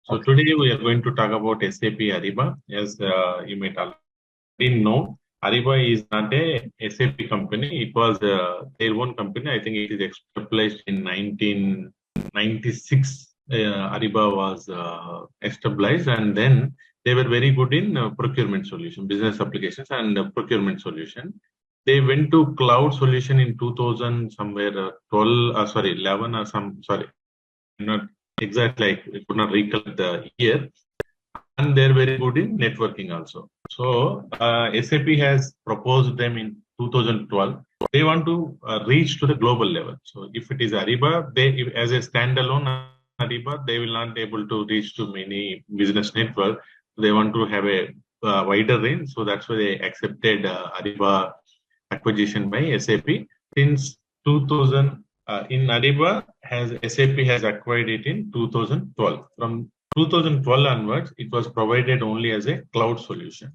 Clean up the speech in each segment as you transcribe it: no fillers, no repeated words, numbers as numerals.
So today we are going to talk about SAP Ariba. As you might already know, Ariba is not a SAP company. It was their own company. I think it is established in 1996. Ariba was established, and then they were very good in procurement solution, business applications, and procurement solution. They went to cloud solution in 2000 somewhere 11 or not exactly. I could not recall the year, and they're very good in networking also. So SAP has proposed them in 2012. They want to reach to the global level. So if it is Ariba, as a standalone Ariba, they will not be able to reach to many business network. They want to have a wider range. So that's why they accepted Ariba acquisition by SAP. Since 2000, in Ariba, SAP has acquired it in 2012. From 2012 onwards, it was provided only as a cloud solution.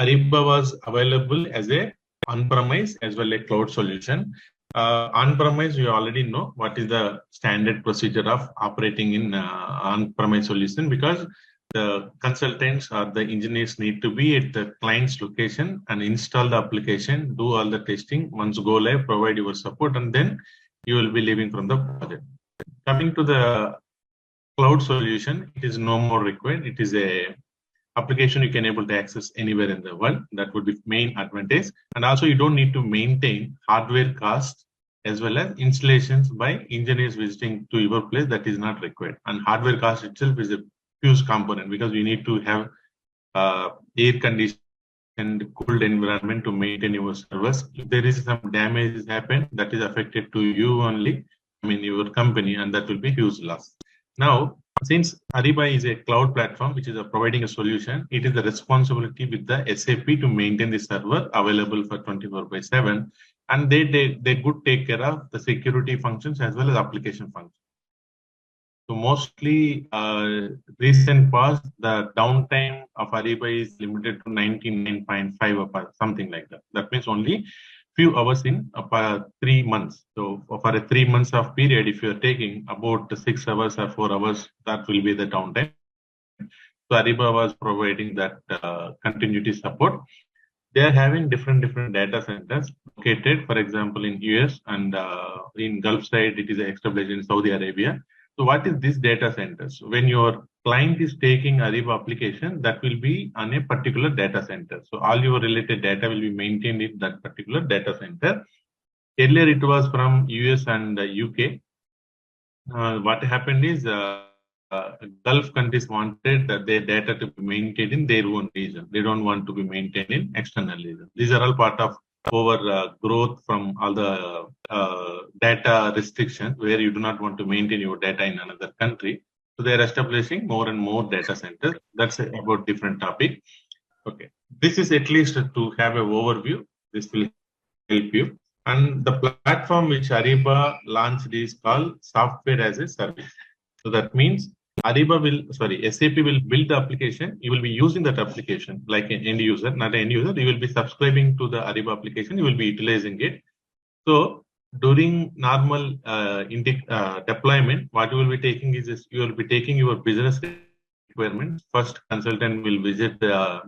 Ariba was available as a on-premise as well as cloud solution. On-premise, you already know what is the standard procedure of operating in on-premise solution, because the consultants or the engineers need to be at the client's location and install the application, do all the testing. Once go live, provide your support, and then you will be leaving from the project. Coming to the cloud solution, it is no more required. It is a application you can able to access anywhere in the world. That would be main advantage. And also you don't need to maintain hardware costs as well as installations by engineers visiting to your place. That is not required. And hardware cost itself is a huge component, because you need to have air conditioned and cooled environment to maintain your servers. If there is some damage happen, that is affected to you only, your company, and that will be huge loss. Now, since Ariba is a cloud platform which is providing a solution, it is the responsibility with the SAP to maintain the server available for 24/7, and they could take care of the security functions as well as application functions. So mostly recent past, the downtime of Ariba is limited to 99.5 or something like that. That means only few hours in 3 months. So for a 3 months of period, if you are taking about 6 hours or 4 hours, that will be the downtime. So Ariba was providing that continuity support. They are having different data centers located, for example, in US, and in Gulf side, it is established in Saudi Arabia. So what is this data centers? When your client is taking Ariba application, that will be on a particular data center. So all your related data will be maintained in that particular data center. Earlier it was from US and UK. What happened is Gulf countries wanted their data to be maintained in their own region. They don't want to be maintained in external region. These are all part of our growth from all the data restrictions, where you do not want to maintain your data in another country. So they are establishing more and more data centers. That's about different topic. Okay, this is at least to have an overview. This will help you. And the platform which Ariba launched is called Software as a Service. So that means SAP will build the application. You will be using that application like an end user, not an end user. You will be subscribing to the Ariba application. You will be utilizing it. So during normal deployment, what you will be taking is you will be taking your business requirements. First, consultant will visit the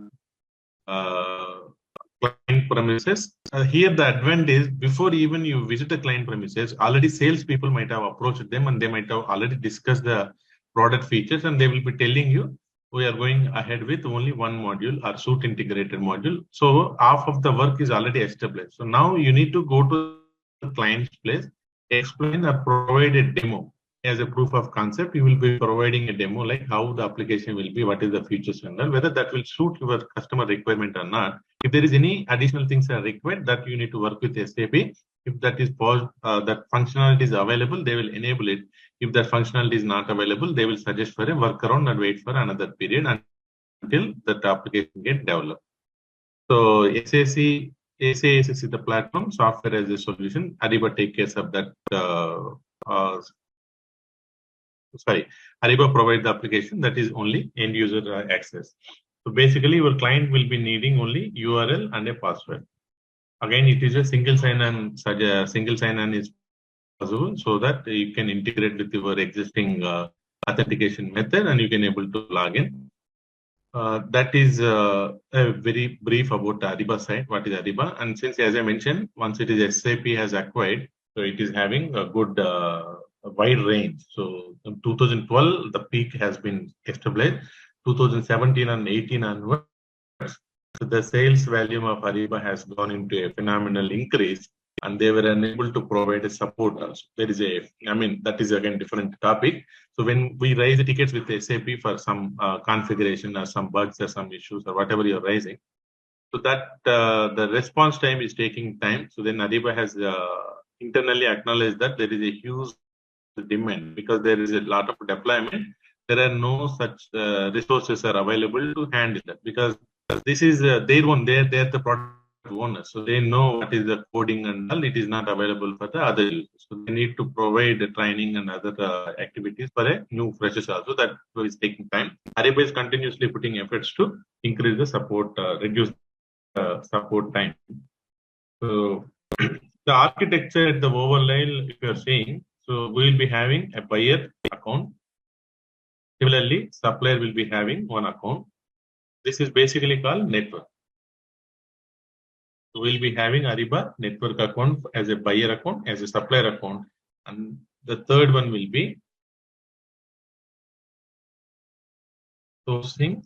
client premises. Here the advantage, before even you visit the client premises, already sales people might have approached them, and they might have already discussed the product features, and they will be telling you, we are going ahead with only one module or suite integrated module. So half of the work is already established. So now you need to go to the client's place, explain or provide a demo as a proof of concept. You will be providing a demo like how the application will be, what is the features and all, whether that will suit your customer requirement or not. If there is any additional things are required, that you need to work with SAP. If that is that functionality is available, they will enable it. If that functionality is not available, they will suggest for a workaround and wait for another period until that application get developed. So SAS is the platform, software as a solution. Ariba take care of that. Ariba provide the application that is only end user access. So basically, your client will be needing only URL and a password. Again, it is a single sign-on. Single sign-on is possible, so that you can integrate with your existing authentication method, and you can able to log in. That is a very brief about the Ariba side. What is Ariba? And since, as I mentioned, once it is SAP has acquired, so it is having a good wide range. So in 2012, the peak has been established. 2017 and 18 onwards, so the sales volume of Ariba has gone into a phenomenal increase, and they were unable to provide a support also. There is that is again different topic. So when we raise the tickets with SAP for some configuration or some bugs or some issues or whatever you're raising, so that the response time is taking time. So then Ariba has internally acknowledged that there is a huge demand because there is a lot of deployment. There are no such resources are available to handle that because this is their own. They're the product owners, so they know what is the coding and all. It is not available for the other users. So they need to provide the training and other activities for a new freshers also. That is taking time. Ariba is continuously putting efforts to increase the support, reduce support time. So the architecture at the overlay, if you are saying, so we will be having a buyer account. Similarly, supplier will be having one account. This is basically called network. So we'll be having Ariba network account as a buyer account, as a supplier account. And the third one will be sourcing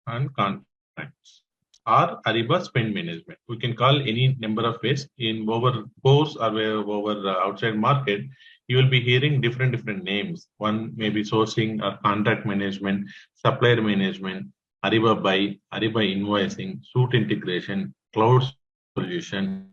and contracts or Ariba spend management. We can call any number of ways. In over course or over outside market, you will be hearing different names. One may be sourcing or contract management, supplier management, Ariba buy, Ariba invoicing, suite integration, cloud solution,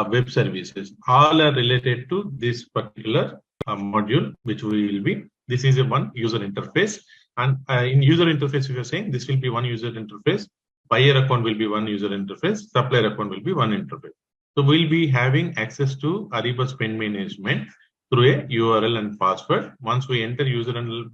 web services. All are related to this particular module, which we will be. This is a one user interface. And in user interface, if you're saying this will be one user interface, buyer account will be one user interface, supplier account will be one interface. So we'll be having access to Ariba spend management through a URL and password. Once we enter username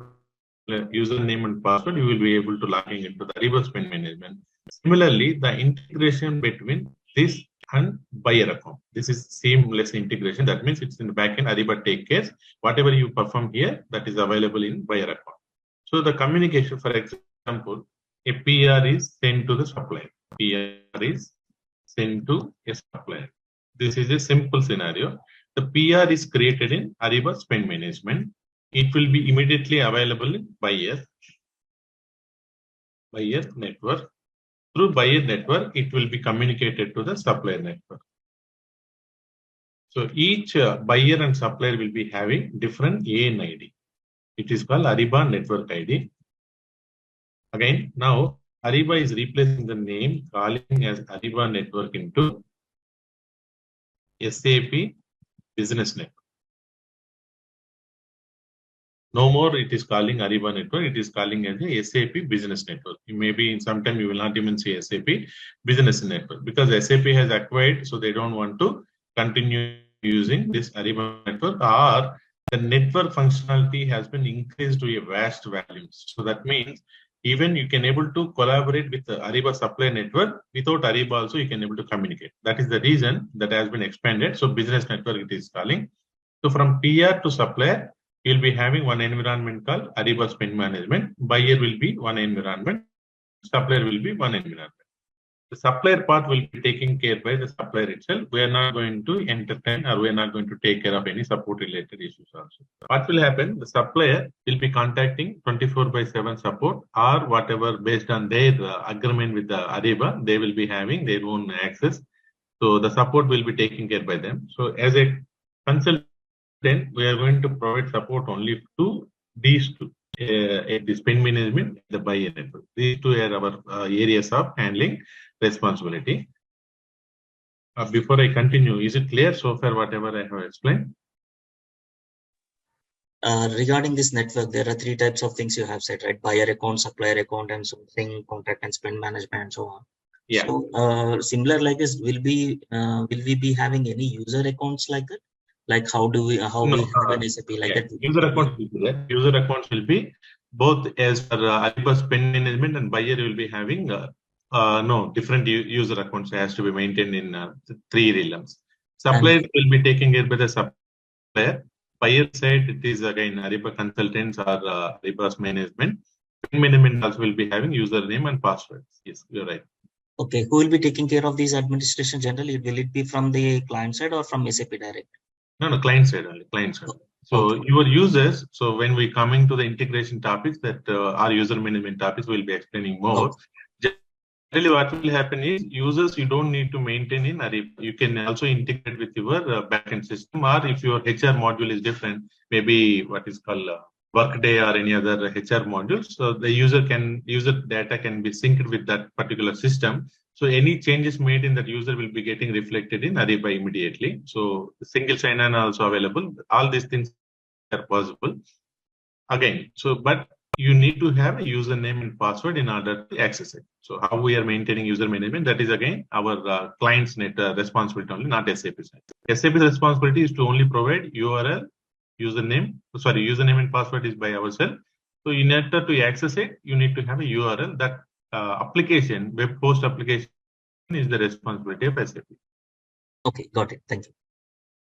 and password, you will be able to log into the Ariba spend management. Similarly, the integration between this and buyer account. This is seamless integration. That means it's in the backend. Ariba take care. Whatever you perform here, that is available in buyer account. So the communication, for example, a PR is sent to the supplier. PR is sent to a supplier. This is a simple scenario. The PR is created in Ariba spend management. It will be immediately available in buyer network. Through buyer network, it will be communicated to the supplier network. So each buyer and supplier will be having different AN ID. It is called Ariba network ID. Again, now Ariba is replacing the name, calling as Ariba network into SAP business network. No more it is calling Ariba network, it is calling as a SAP business network. Maybe sometime you will not even see SAP business network because SAP has acquired, so they don't want to continue using this Ariba network, or the network functionality has been increased to a vast volumes. So that means even you can able to collaborate with the Ariba supply network. Without Ariba also you can able to communicate. That is the reason that has been expanded. So business network it is calling. So from PR to supplier, you'll be having one environment called Ariba spend management. Buyer will be one environment. Supplier will be one environment. The supplier part will be taken care by the supplier itself. We are not going to entertain or we are not going to take care of any support related issues also. What will happen? The supplier will be contacting 24/7 support or whatever based on their agreement with the Ariba. They will be having their own access. So the support will be taken care by them. So as a consultant, we are going to provide support only to these two. The spend management, the buyer network. These two are our areas of handling responsibility. Before I continue, is it clear so far whatever I have explained? Regarding this network, there are three types of things you have said, right? Buyer account, supplier account, and something contract and spend management, and so on. Yeah. So similar like this, will we be having any user accounts like that? Like we have an SAP like that? User accounts will be there. User accounts will be both as per Ariba spend management, and buyer will be having different user accounts has to be maintained in three realms. Supplier will be taken care by the supplier. buyer side, it is again Ariba consultants or Ariba's management. Management also will be having username and password. Yes, you're right. Okay, who will be taking care of these administration generally? Will it be from the client side or from SAP direct? No, client side only, client side. So your users, so when we coming to the integration topics that our user management topics, we'll be explaining more. Generally, what will happen is users you don't need to maintain in Ariba. You can also integrate with your backend system, or if your HR module is different, maybe what is called Workday or any other HR module. So the user data can be synced with that particular system. So any changes made in that user will be getting reflected in Ariba immediately. So single sign-on also available. All these things are possible. Again, but you need to have a username and password in order to access it. So how we are maintaining user management, that is again our client's responsibility only, not SAP side. SAP's responsibility is to only provide URL, username and password is by ourselves. So in order to access it, you need to have a URL. That application, web post application is the responsibility of SAP. Okay, got it. Thank you.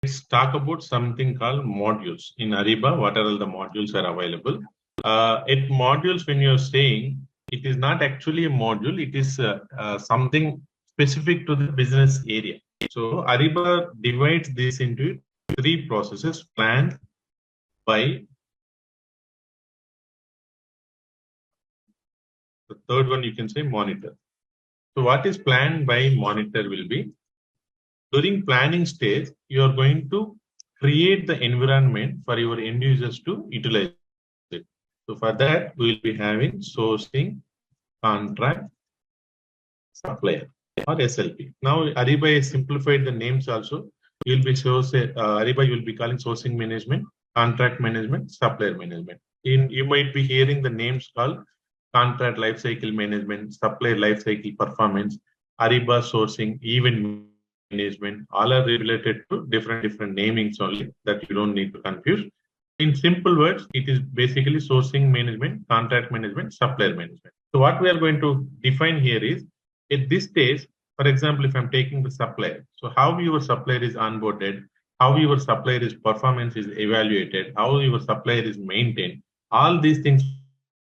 Let's talk about something called modules. In Ariba, what are all the modules are available? At modules, when you're saying, it is not actually a module, it is something specific to the business area. So Ariba divides this into 3 processes: plan, buy. The third one you can say monitor. So what is plan, buy, monitor will be, during planning stage, you are going to create the environment for your end users to utilize it. So for that, we will be having sourcing, contract, supplier, or SLP. Now Ariba has simplified the names also. You will be Ariba, you will be calling sourcing management, contract management, supplier management. You might be hearing the names called contract lifecycle management, supplier lifecycle performance, Ariba sourcing, event management, all are related to different namings only, that you don't need to confuse. In simple words, it is basically sourcing management, contract management, supplier management. So what we are going to define here is, at this stage, for example, if I'm taking the supplier, so how your supplier is onboarded, how your supplier's performance is evaluated, how your supplier is maintained, all these things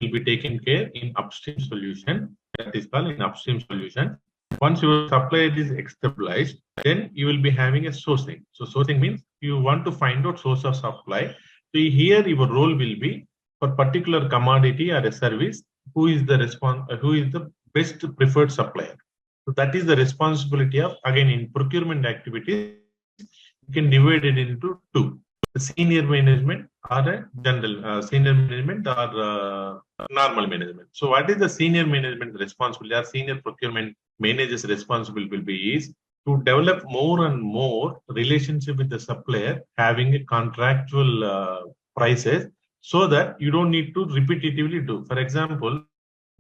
will be taken care in upstream solution. That is called an upstream solution. Once your supplier is established, then you will be having a sourcing. So sourcing means you want to find out source of supply. So here your role will be, for particular commodity or a service, who is the best preferred supplier. So that is the responsibility of, again, in procurement activities, you can divide it into 2. The senior management or a general senior management or normal management. So what is the senior management responsibility or senior procurement manager's responsibility will be is to develop more and more relationship with the supplier, having a contractual prices, so that you don't need to repetitively do. For example,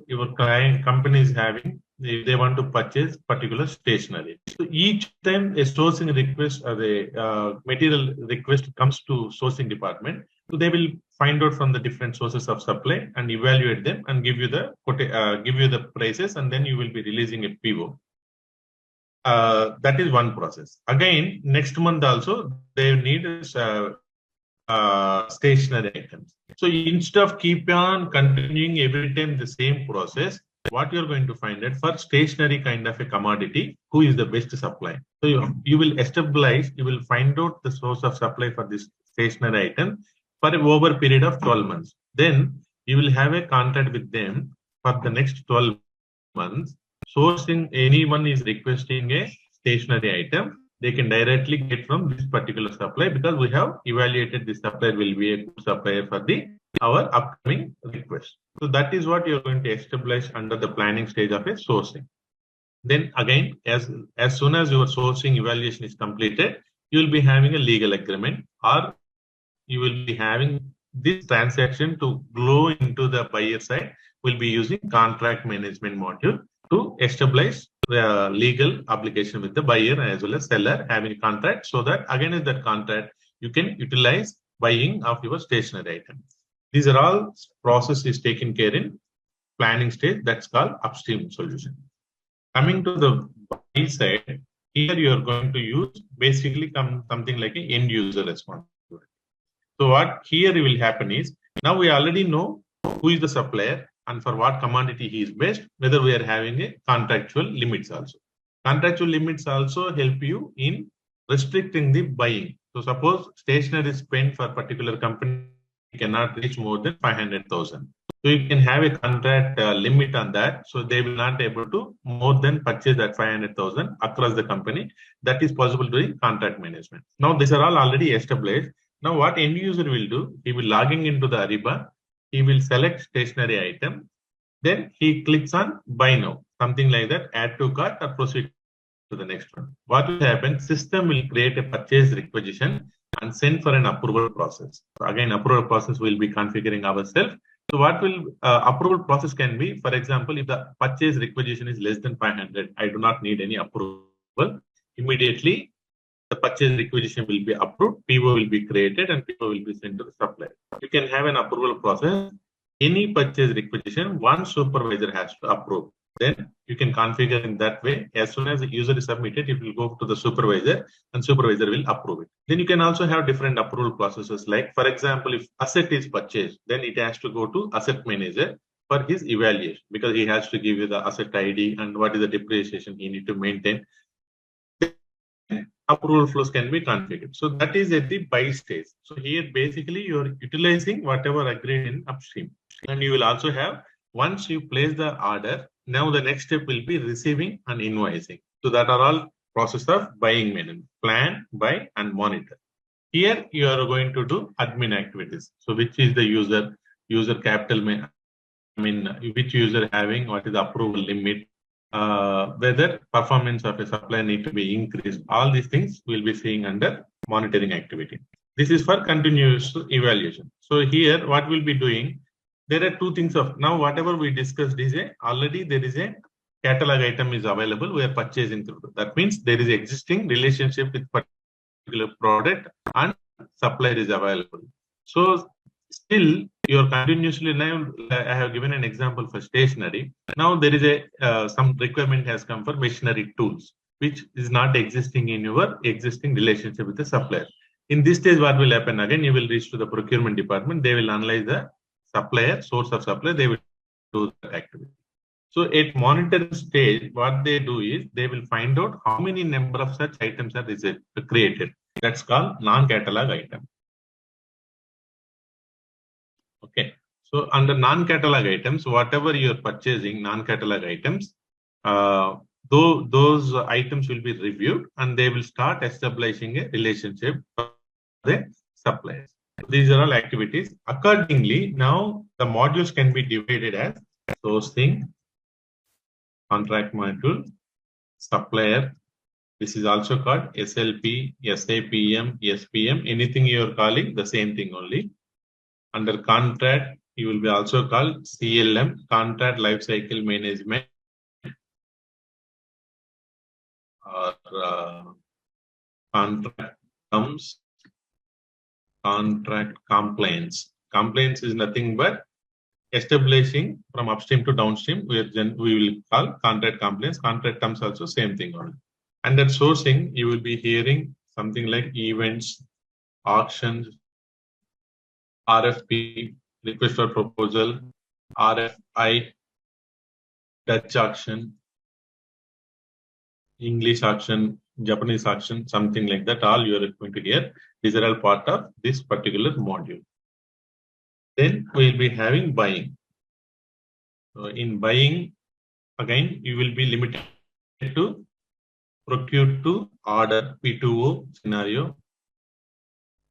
your client company is having, if they want to purchase particular stationery. So each time a sourcing request or a material request comes to sourcing department, so they will find out from the different sources of supply and evaluate them and give you the prices, and then you will be releasing a PO. That is one process. Again, next month also they need stationary items. So instead of keep on continuing every time the same process, what you're going to find out for stationary kind of a commodity, who is the best supplier. So you will find out the source of supply for this stationary item for over a period of 12 months. Then you will have a contract with them for the next 12 months. Sourcing, anyone is requesting a stationary item, they can directly get from this particular supplier, because we have evaluated this supplier will be a good supplier for our upcoming request. So that is what you're going to establish under the planning stage of a sourcing. Then again, as soon as your sourcing evaluation is completed, you will be having a legal agreement, or you will be having this transaction to flow into the buyer side. Will be using contract management module to establish the legal obligation with the buyer as well as seller having a contract, so that against that contract you can utilize buying of your stationery item. These are all process is taken care in planning stage. That's called upstream solution. Coming to the buy side, here you are going to use basically something like an end user responsibility. So what here will happen is, now we already know who is the supplier and for what commodity he is based, whether we are having a contractual limits also. Contractual limits also help you in restricting the buying. So suppose stationery spend for particular company cannot reach more than 500,000. So you can have a contract limit on that. So they will not able to more than purchase that 500,000 across the company. That is possible during contract management. Now these are all already established. Now what end user will do, he will logging into the Ariba, he will select stationery item, then he clicks on buy now, something like that, add to cart or proceed to the next one. What will happen, system will create a purchase requisition and send for an approval process. So again, approval process will be configuring ourselves. So what will approval process can be, for example, if the purchase requisition is less than 500, I do not need any approval. Immediately, the purchase requisition will be approved, PO will be created, and PO will be sent to the supplier. You can have an approval process. Any purchase requisition, one supervisor has to approve. Then you can configure in that way. As soon as the user is submitted, it will go to the supervisor and supervisor will approve it. Then you can also have different approval processes. Like, for example, if asset is purchased, then it has to go to asset manager for his evaluation, because he has to give you the asset ID and what is the depreciation he need to maintain. Approval flows can be configured. So that is at the buy stage. So here basically you are utilizing whatever agreed in upstream. And you will also have, once you place the order, now the next step will be receiving and invoicing. So that are all process of buying management: plan, buy, and monitor. Here you are going to do admin activities. So which is the user capital, which user having, what is the approval limit, whether performance of a supplier need to be increased. All these things we'll be seeing under monitoring activity. This is for continuous evaluation. So here what we'll be doing, there are two things of, now whatever we discussed is already there is a catalog item is available, we are purchasing through. That means there is existing relationship with particular product and supplier is available. So still you're continuously, now I have given an example for stationery. Now there is a some requirement has come for machinery tools, which is not existing in your existing relationship with the supplier. In this stage, what will happen? Again, you will reach to the procurement department. They will analyze the supplier, source of supplier. They will do that activity. So at monitoring stage, what they do is they will find out how many number of such items are created. That's called non-catalog item. Okay. So under non-catalog items, whatever you're purchasing, non-catalog items, those items will be reviewed and they will start establishing a relationship with the suppliers. These are all activities. Accordingly, now the modules can be divided as sourcing, contract module, supplier. This is also called SLP, SAPM, SPM. Anything you are calling, the same thing only. Under contract, you will be also called CLM, Contract Lifecycle Management, or contract terms, contract compliance. Compliance is nothing but establishing from upstream to downstream, we will call contract compliance. Contract terms also same thing only. And at sourcing, you will be hearing something like events, auctions, RFP, request for proposal, RFI, Dutch auction, English auction, Japanese auction, something like that. All you are going to hear. These are all part of this particular module. Then we will be having buying. So in buying, again, you will be limited to procure to order, P2O scenario,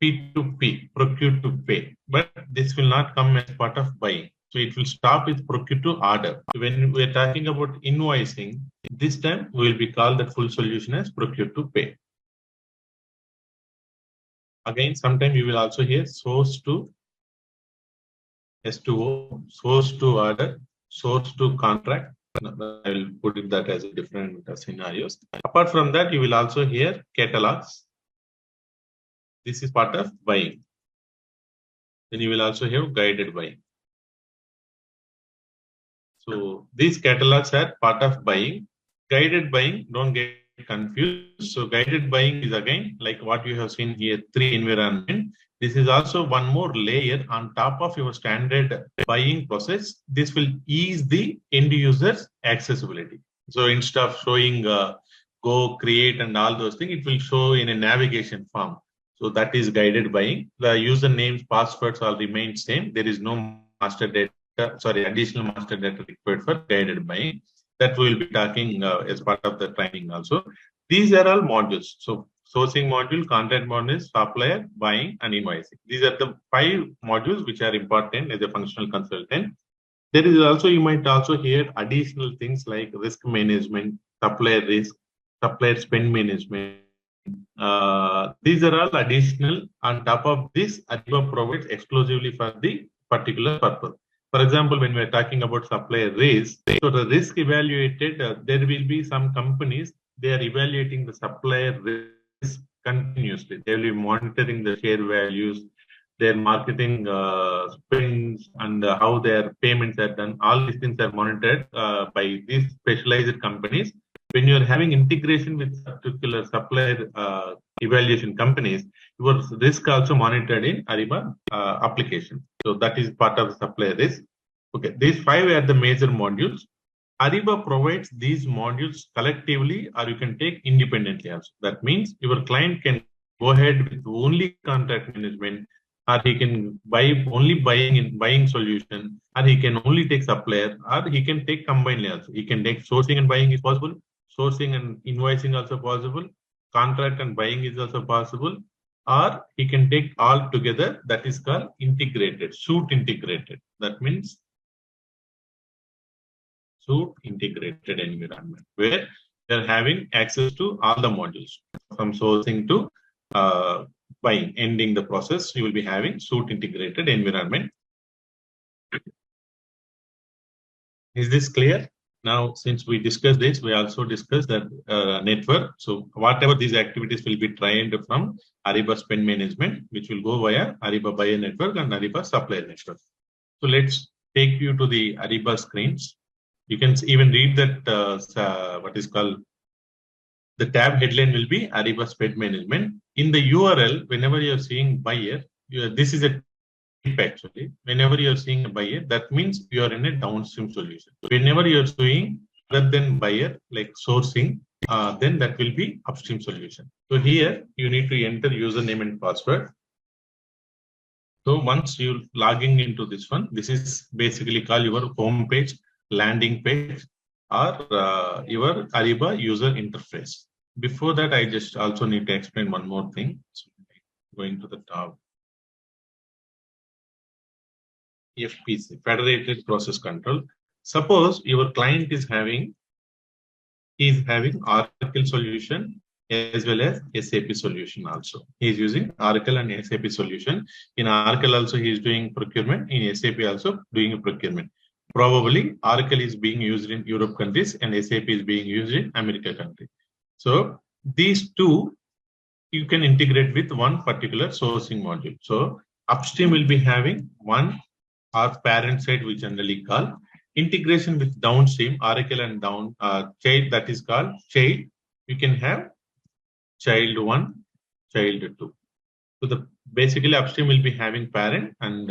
P2P, procure to pay. But this will not come as part of buying. So it will stop with procure to order. So when we are talking about invoicing, this time we will be called the full solution as procure to pay. Again, sometimes you will also hear source to S2O, source to order, source to contract. I will put it that as a different scenarios. Apart from that, you will also hear catalogs. This is part of buying. Then you will also have guided buying. So these catalogs are part of buying. Guided buying, don't get confused. So guided buying is again like what you have seen here, 3 environment. This is also one more layer on top of your standard buying process. This will ease the end user's accessibility. So instead of showing go, create, and all those things, it will show in a navigation form. So that is guided buying. The usernames, passwords all remain same. There is no master data, additional master data required for guided buying. That we will be talking as part of the training also. These are all modules. So sourcing module, contract module, supplier, buying, and invoicing. These are the 5 modules which are important as a functional consultant. There is also, you might also hear additional things like risk management, supplier risk, supplier spend management. These are all additional. On top of this, Ariba provides exclusively for the particular purpose. For example, when we are talking about supplier risk, so the risk evaluated, there will be some companies, they are evaluating the supplier risk continuously. They will be monitoring the share values, their marketing spends, and how their payments are done. All these things are monitored by these specialized companies. When you are having integration with particular supplier evaluation companies, your risk also monitored in Ariba application. So that is part of supplier risk. Okay, these 5 are the major modules. Ariba provides these modules collectively, or you can take independently also. That means your client can go ahead with only contract management, or he can buy only buying solution, or he can only take supplier, or he can take combined also. He can take sourcing and buying is possible, sourcing and invoicing also possible, contract and buying is also possible, or he can take all together. That is called integrated, suite integrated. That means suite integrated environment, where they're having access to all the modules from sourcing to buying, ending the process. You will be having suite integrated environment. Is this clear? Now, since we discussed this, we also discussed that network. So whatever these activities will be trained from Ariba Spend Management, which will go via Ariba Buyer Network and Ariba Supplier Network. So let's take you to the Ariba screens. You can even read that what is called the tab headline will be Ariba Spend Management. In the URL, whenever you're seeing buyer, this is a tip actually. Whenever you're seeing a buyer, that means you are in a downstream solution. Whenever you're doing other than buyer, like sourcing, then that will be upstream solution. So here you need to enter username and password. So once you logging into this one, this is basically called your home page, landing page, or your Ariba user interface. Before that, I just also need to explain one more thing. So going to the top. FPC, Federated Process Control. Suppose your client is having Oracle solution as well as SAP solution also. He is using Oracle and SAP solution. In Oracle also he is doing procurement. In SAP also doing a procurement. Probably Oracle is being used in Europe countries and SAP is being used in America country. So these two you can integrate with one particular sourcing module. So upstream will be having one or parent side, we generally call integration with downstream, Oracle and child, that is called child. You can have child 1, child 2. So the basically upstream will be having parent and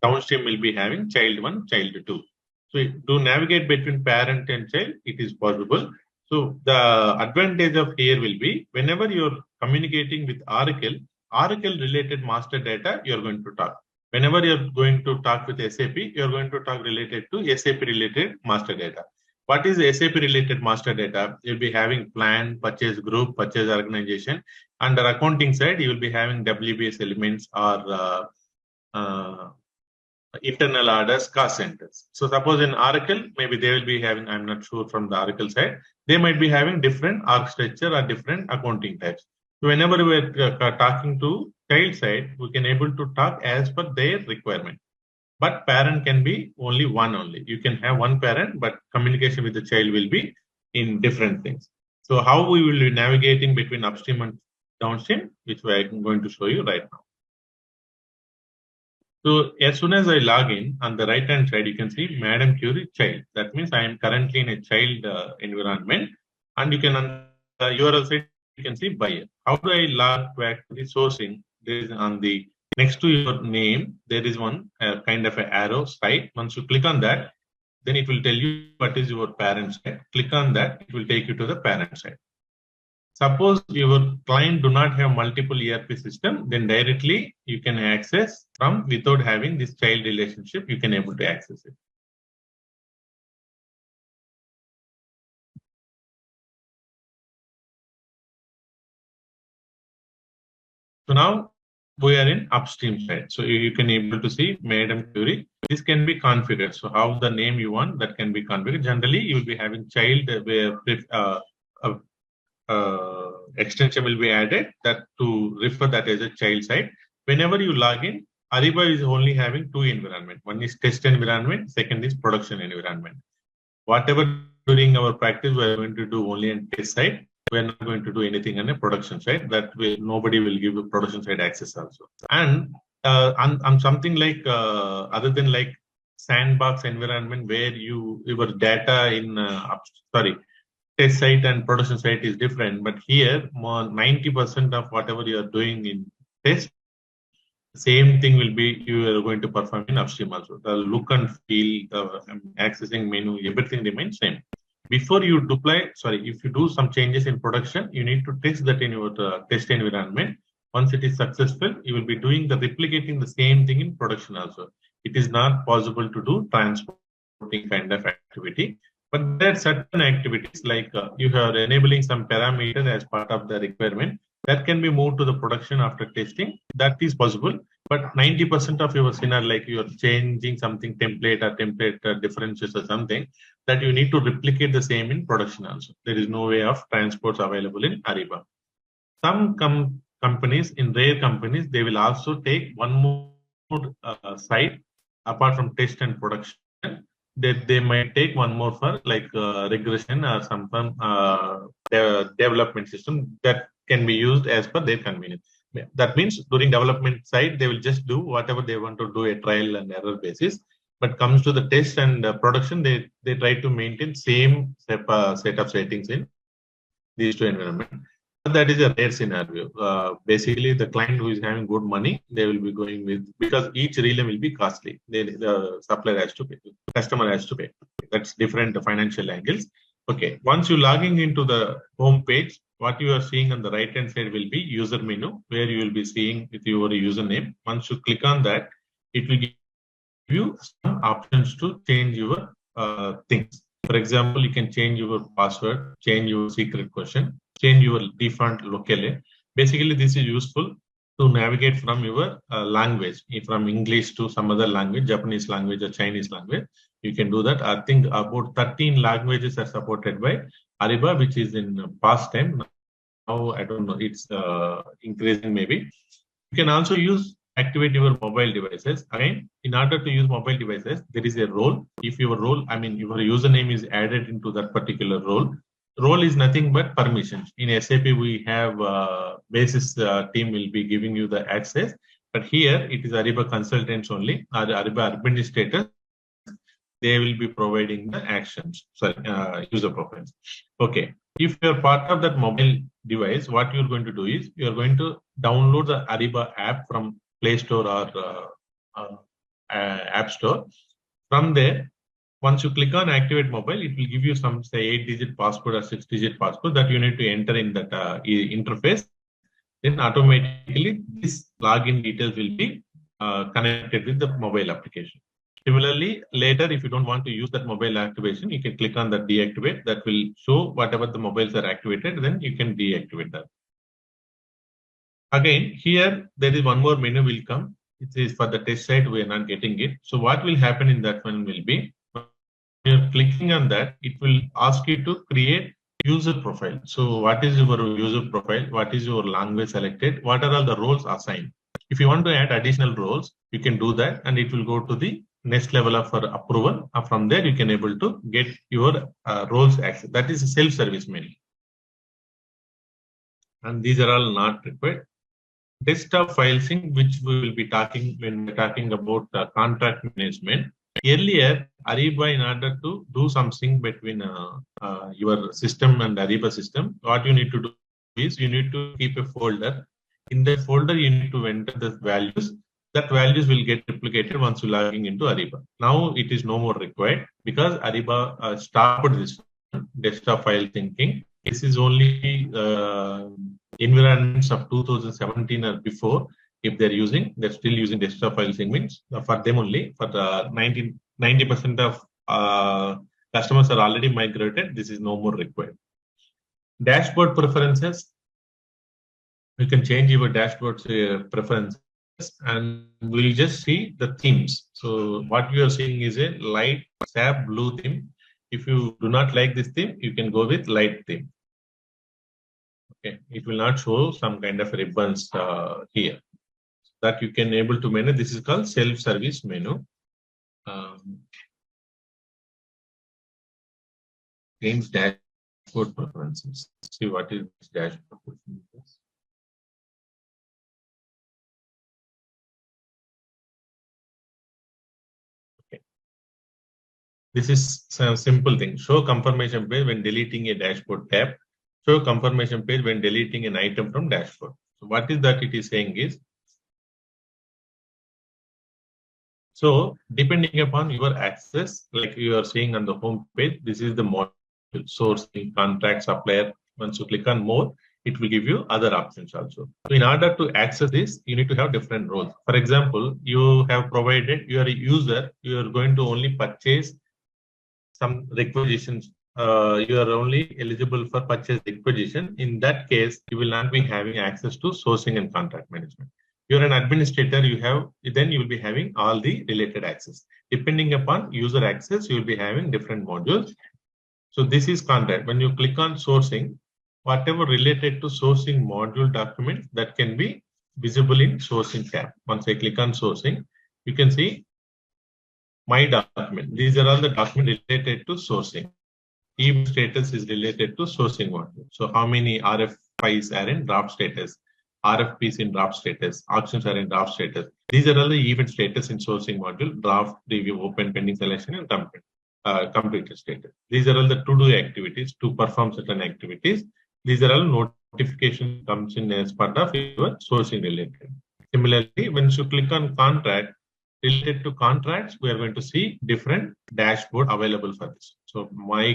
downstream will be having child 1, child 2. So to navigate between parent and child, it is possible. So the advantage of here will be whenever you're communicating with Oracle related master data, you're going to talk. Whenever you're going to talk with SAP, you're going to talk related to SAP related master data. What is SAP related master data? You'll be having plan, purchase group, purchase organization. Under accounting side, you will be having WBS elements or internal orders, cost centers. So suppose in Oracle, maybe they will be having, I'm not sure from the Oracle side, they might be having different org structure or different accounting types. So whenever we're talking to child side, we can able to talk as per their requirement. But parent can be only one only. You can have one parent, but communication with the child will be in different things. So how we will be navigating between upstream and downstream, which I'm going to show you right now. So as soon as I log in, on the right hand side, you can see Madam Curie child. That means I am currently in a child environment. and you can on the URL side you can see buyer. How do I log back to the sourcing? There is on the next to your name there is one kind of an arrow site. Once you click on that, then it will tell you what is your parent site. Click on that, it will take you to the parent site. Suppose your client do not have multiple ERP system, then directly you can access from without having this child relationship, you can able to access it. So now we are in upstream side. So you can able to see Madam query. This can be configured. So how the name you want that can be configured. Generally, you will be having child where extension will be added that to refer that as a child side. Whenever you log in, Ariba is only having two environment. One is test environment, second is production environment. Whatever during our practice we are going to do only on test side. We are not going to do anything on a production side. That way, nobody will give a production side access also. And on something like other than like sandbox environment where your data in test site and production site is different, but here more 90% of whatever you are doing in test, same thing will be you are going to perform in upstream also. The look and feel, accessing menu, everything remains same. Before you deploy, if you do some changes in production, you need to test that in your test environment. Once it is successful, you will be doing the replicating the same thing in production also. It is not possible to do transporting kind of activity. But there are certain activities like you are enabling some parameter as part of the requirement that can be moved to the production after testing. That is possible. But 90% of your scenario, like you are changing something template differences or something, that you need to replicate the same in production also. There is no way of transports available in Ariba. Some companies, in rare companies, they will also take one more site apart from test and production. They might take one more for like regression or some development system that can be used as per their convenience. That means during development side, they will just do whatever they want to do a trial and error basis. But comes to the test and production, they try to maintain same set of settings in these two environments. That is a rare scenario. Basically, the client who is having good money, they will be going with, because each relay will be costly. The supplier has to pay, the customer has to pay. That's different financial angles. Okay, once you logging into the home page, what you are seeing on the right hand side will be user menu, where you will be seeing with your username. Once you click on that, it will give you some options to change your things. For example, you can change your password, change your secret question, change your default locale. Basically, this is useful to navigate from your language, from English to some other language, Japanese language or Chinese language. You can do that. I think about 13 languages are supported by Ariba, which is in past time. Now, I don't know, it's increasing maybe. You can also activate your mobile devices. Again, in order to use mobile devices, there is a role. If your role, your username is added into that particular role. Role is nothing but permissions. In SAP, we have basis team will be giving you the access, but here it is Ariba consultants only, or Ariba administrators. They will be providing the actions, user profiles. Okay. If you're part of that mobile device, what you're going to do is you're going to download the Ariba app from Play Store or App Store. From there, once you click on Activate Mobile, it will give you some, say, 8-digit passcode or 6-digit passcode that you need to enter in that interface. Then automatically, this login details will be connected with the mobile application. Similarly, later, if you don't want to use that mobile activation, you can click on the deactivate. That will show whatever the mobiles are activated, then you can deactivate that. Again, here, there is one more menu will come. It is for the test site, we are not getting it. So what will happen in that one will be, when you're clicking on that, it will ask you to create user profile. So what is your user profile? What is your language selected? What are all the roles assigned? If you want to add additional roles, you can do that, and it will go to the next level of approval. From there, you can able to get your roles access. That is a self-service menu. And these are all not required. Desktop file sync, which we will be talking when we're talking about contract management. Earlier, Ariba, in order to do something between your system and Ariba system, what you need to do is you need to keep a folder. In that folder, you need to enter the values. That values will get replicated once you logging into Ariba. Now it is no more required because Ariba stopped this desktop file thinking. This is only environments of 2017 or before. If they're still using desktop file segments for them only. For the 90% of customers are already migrated. This is no more required. Dashboard preferences. You can change your dashboard preferences, and we'll just see the themes. So what you are seeing is a light SAP blue theme. If you do not like this theme, you can go with light theme. Okay, it will not show some kind of ribbons here. That you can able to manage. This is called self-service menu. Change dashboard preferences. See what is dashboard preferences. Okay. This is a simple thing. Show confirmation page when deleting a dashboard tab. Show confirmation page when deleting an item from dashboard. So what is that it is saying is, so depending upon your access, like you are seeing on the home page, this is the module sourcing, contract, supplier. Once you click on more, it will give you other options also. So in order to access this, you need to have different roles. For example, you have provided, you are a user, you are going to only purchase some requisitions. You are only eligible for purchase requisition. In that case, you will not be having access to sourcing and contract management. You're an administrator, then you will be having all the related access. Depending upon user access, you will be having different modules. So this is contract. When you click on sourcing, whatever related to sourcing module document that can be visible in sourcing tab. Once I click on sourcing, you can see my document. These are all the documents related to sourcing. Event status is related to sourcing module. So how many RFIs are in draft status? RFPs in draft status, auctions are in draft status. These are all the event status in sourcing module, draft, review, open, pending, selection, and completed status. These are all the to-do activities, to perform certain activities. These are all notification comes in as part of your sourcing related. Similarly, when you click on contract, related to contracts, we are going to see different dashboard available for this. So my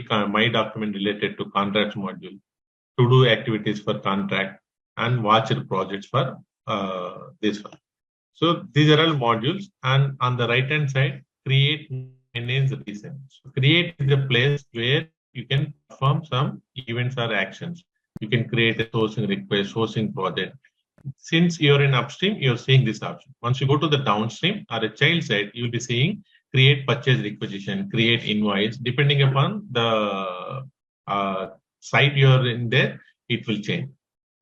document related to contracts module, to-do activities for contract, and watcher projects for this one. So these are all modules, and on the right hand side, create, manage, resend. So create is a place where you can perform some events or actions. You can create a sourcing request, sourcing project. Since you're in upstream, you're seeing this option. Once you go to the downstream or a child side, you'll be seeing create purchase requisition, create invoice. Depending upon the site you're in there, it will change.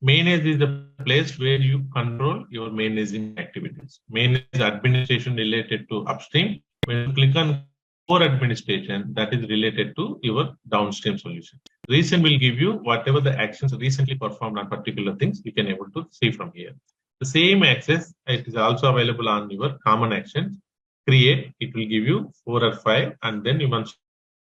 Manage is the place where you control your managing activities. Manage administration related to upstream. When you click on core administration, that is related to your downstream solution. Resend will give you whatever the actions recently performed on particular things you can able to see from here. The same access, it is also available on your common actions. Create, it will give you 4 or 5, and then you must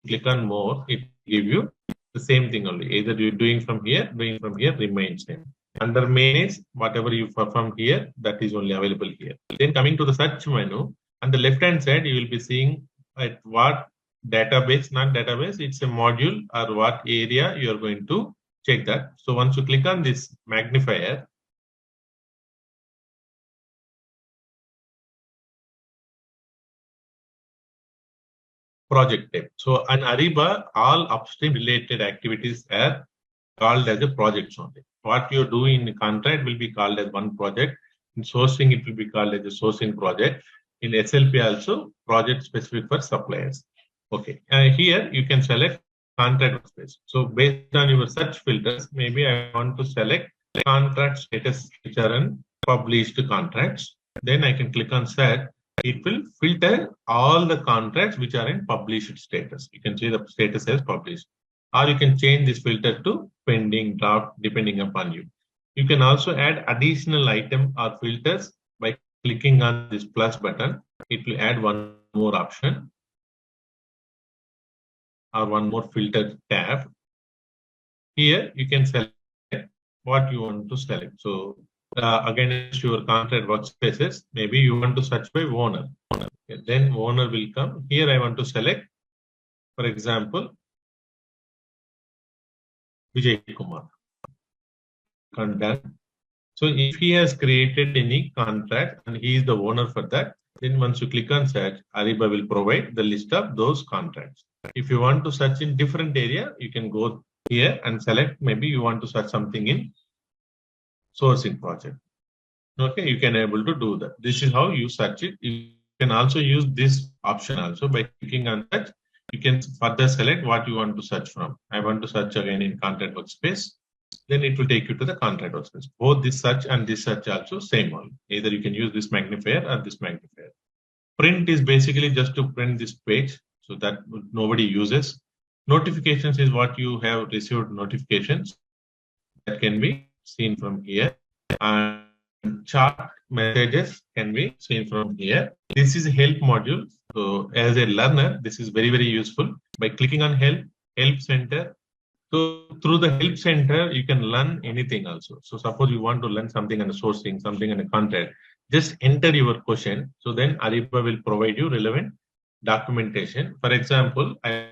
click on more, it will give you the same thing only. Either you're doing from here, remains same. Under manage, whatever you perform here, that is only available here. Then coming to the search menu, on the left hand side, you will be seeing at what database, not database, it's a module or what area you are going to check that. So once you click on this magnifier, project type. So on Ariba, all upstream related activities are called as a project only. What you do in contract will be called as one project. In sourcing, it will be called as a sourcing project. In SLP also, project specific for suppliers. Okay, here you can select contract space. So based on your search filters, maybe I want to select contract status which are in published contracts. Then I can click on set. It will filter all the contracts which are in published status. You can see the status as published. Or you can change this filter to pending, draft, depending upon you. You can also add additional item or filters by clicking on this plus button. It will add one more option. or one more filter tab. Here you can select what you want to select. So against your contract workspaces, maybe you want to search by owner. Okay, then owner will come. Here I want to select, for example, Vijay Kumar. Done. So if he has created any contract and he is the owner for that, then once you click on search, Ariba will provide the list of those contracts. If you want to search in different area, you can go here and select, maybe you want to search something in sourcing project. Okay, you can able to do that. This is how you search it. You can also use this option also by clicking on search. You can further select what you want to search from. I want to search again in contract workspace. Then it will take you to the contract workspace. Both this search and this search also same one. Either you can use this magnifier or this magnifier. Print is basically just to print this page, so that nobody uses. Notifications is what you have received notifications that can be seen from here. And chart messages can be seen from here. This is a help module. So as a learner, this is very, very useful. By clicking on help center. So through the help center, you can learn anything also. So suppose you want to learn something on the sourcing, something on the content, just enter your question. So then Ariba will provide you relevant documentation. For example, I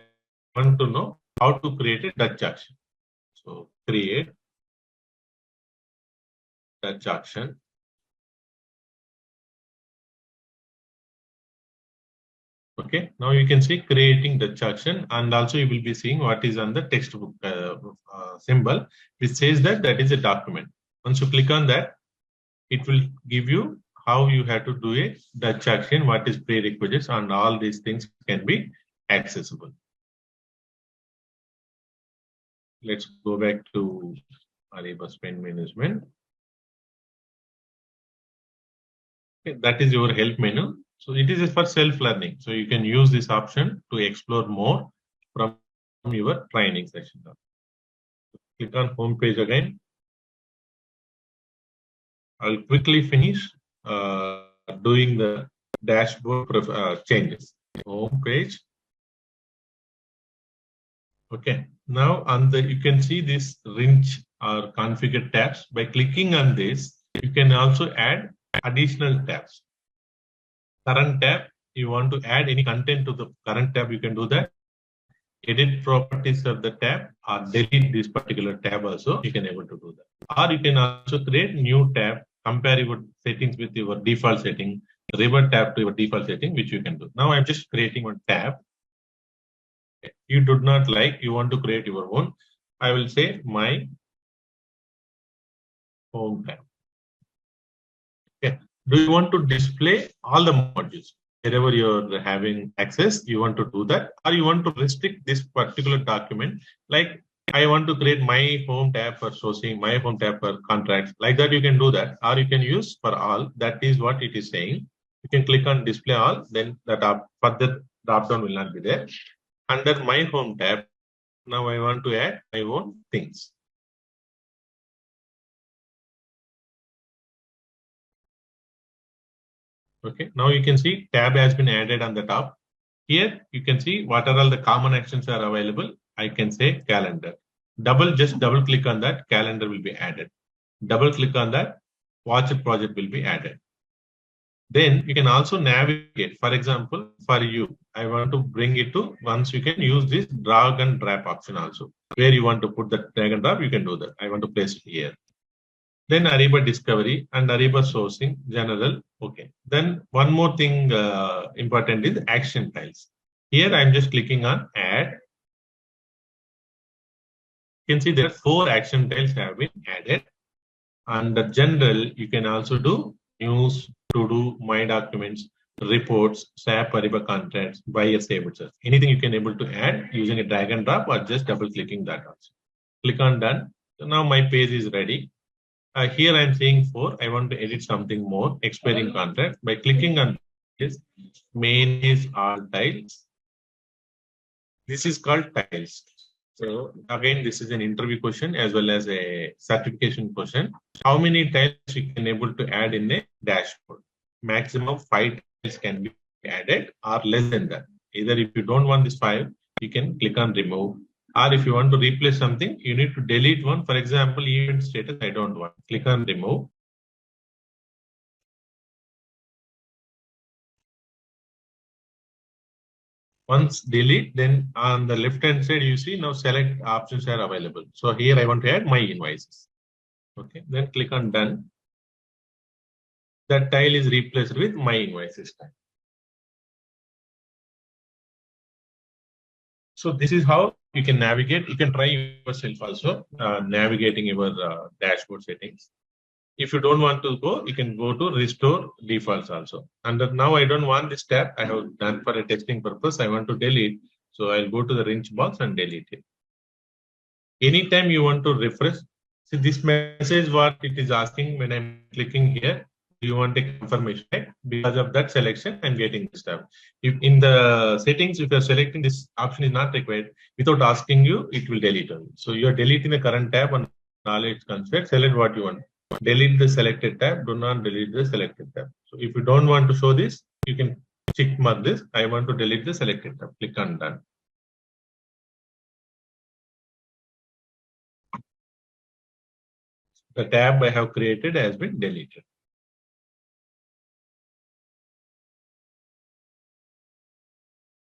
want to know how to create a Dutch action. So create Dutch action. Okay, now you can see creating Dutch action, and also you will be seeing what is on the textbook symbol, which says that is a document. Once you click on that, it will give you how you have to do a Dutch action, what is prerequisites, and all these things can be accessible. Let's go back to Ariba Spend Management. Okay, that is your help menu. So it is for self-learning. So you can use this option to explore more from your training session. Click on home page again. I'll quickly finish doing the dashboard changes. Home page. Okay. Now on the you can see this wrench or configure tabs. By clicking on this, you can also add additional tabs. Current tab, you want to add any content to the current tab, you can do that. Edit properties of the tab or delete this particular tab also, you can able to do that. Or you can also create new tab, compare your settings with your default setting, revert tab to your default setting, which you can do. Now I'm just creating one tab. You do not like, you want to create your own. I will say my home tab. Okay. Do you want to display all the modules? Wherever you're having access, you want to do that, or you want to restrict this particular document. Like I want to create my home tab for sourcing, my home tab for contracts. Like that, you can do that, or you can use for all. That is what it is saying. You can click on display all, then that further drop down will not be there. Under my home tab, now I want to add my own things. Okay, now you can see tab has been added on the top. Here you can see what are all the common actions are available. I can say calendar. Just double click on that, calendar will be added. Double click on that, watch project will be added. Then you can also navigate. For example, for you, I want to bring it to once you can use this drag and drop option also. Where you want to put the drag and drop, you can do that. I want to place it here. Then Ariba Discovery and Ariba Sourcing General. Okay. Then one more thing important is action tiles. Here I'm just clicking on Add. You can see there are 4 action tiles have been added. Under General, you can also do News, To Do, My Documents, Reports, SAP Ariba Contracts, Buy a Save. Anything you can able to add using a drag and drop or just double clicking that also. Click on Done. So now my page is ready. Here I'm saying 4. I want to edit something more, expiring contract. By clicking on this, manage all tiles. This is called tiles. So again, this is an interview question as well as a certification question. How many tiles you can able to add in a dashboard? Maximum 5 tiles can be added or less than that. Either if you don't want this 5, you can click on remove. Or if you want to replace something, you need to delete one. For example, event status, I don't want. Click on remove. Once delete, then on the left hand side, you see now select options are available. So here I want to add my invoices. Okay, then click on done. That tile is replaced with my invoices tile. So this is how you can navigate. You can try yourself also navigating your dashboard settings. If you don't want to go, you can go to restore defaults also. And now I don't want this tab. I have done for a testing purpose. I want to delete. So I'll go to the wrench box and delete it. Anytime you want to refresh, see this message what it is asking when I'm clicking here. You want a confirmation, right? Because of that selection, I'm getting this tab. If in the settings, if you're selecting this option is not required, without asking you, it will delete only. So you're deleting the current tab on knowledge construct, select what you want. Delete the selected tab, do not delete the selected tab. So if you don't want to show this, you can tick mark this. I want to delete the selected tab. Click on done. The tab I have created has been deleted.